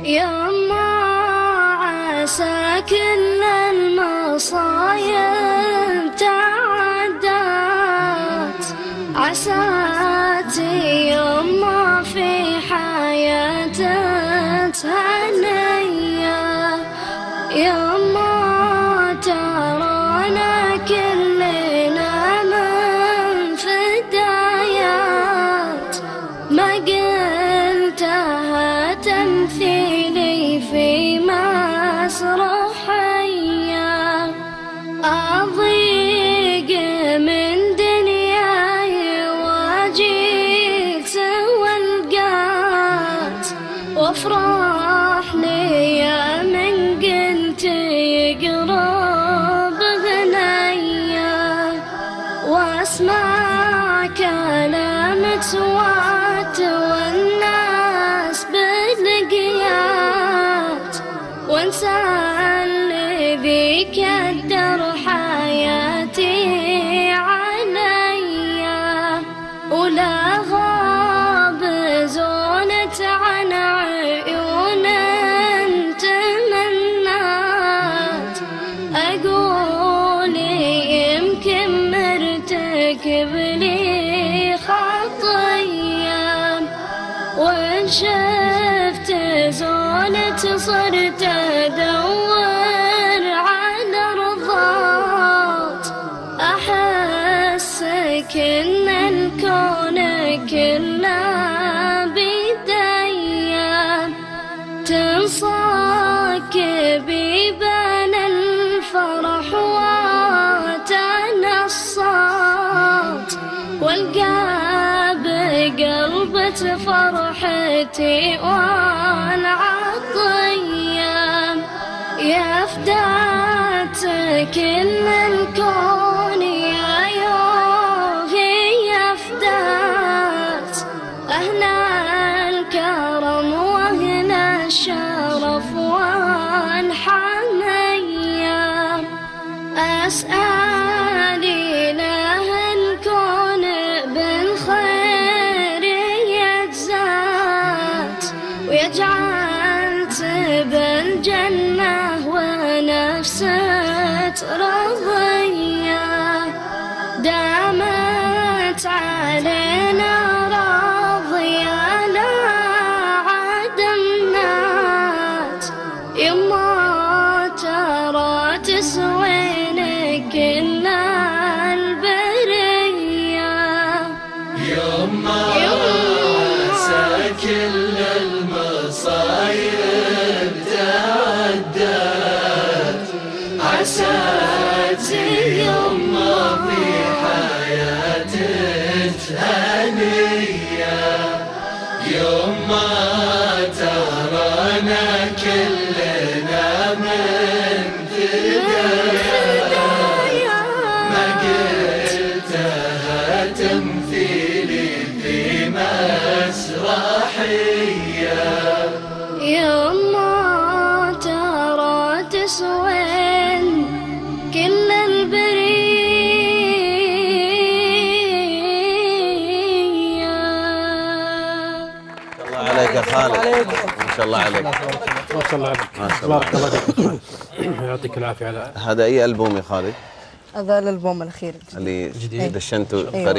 يما عسى كل المصايب تعدت، عساتي يما في حياتك تهنية. يما ترانا كلنا من فدايات، ما قلتها تمثيلي في مسرحية. أضيق من دنياي واجيك سوى القات، وافرح لي من قلت يقرب غنية، واسمع كلام توات والناس بالقيات، وانسى اللي كدر حياتي عليا. ولا غاب زونت عن عيون تمنات، أقول يمكن مرتكب لي خطية، وإن شفت زونت صرت أدور على رضات. أحسك إن الكون كله بيديا، تنصك بيبان الفرح وتنصات، والقى بقلبة فرحتي والعطية. يا فدات كل الكون يا يوهي، يا فدات أهل الكرم وأهل الشرف والحمية. أسأل إله الكون بالخير يجزات، ويجعل بالجنة ونفسه رضية. دامت علينا راضية لا عدمنات، يما ترى تسوين كل البرية. يما عسى كل المصايب تعدت، عساتي يما في حياتك هنية. يما ترانا كلنا من فدايا، ما قلتها تمثيلي في مسرحية. يما ترى تسوين كل البرية. الله عليك يا خالد، ما شاء الله عليك، ما شاء الله عليك، بارك الله فيك. يعطيك العافية. على هذا أي ألبوم يا خالد؟ هذا الألبوم الأخير اللي دشنته أيوة.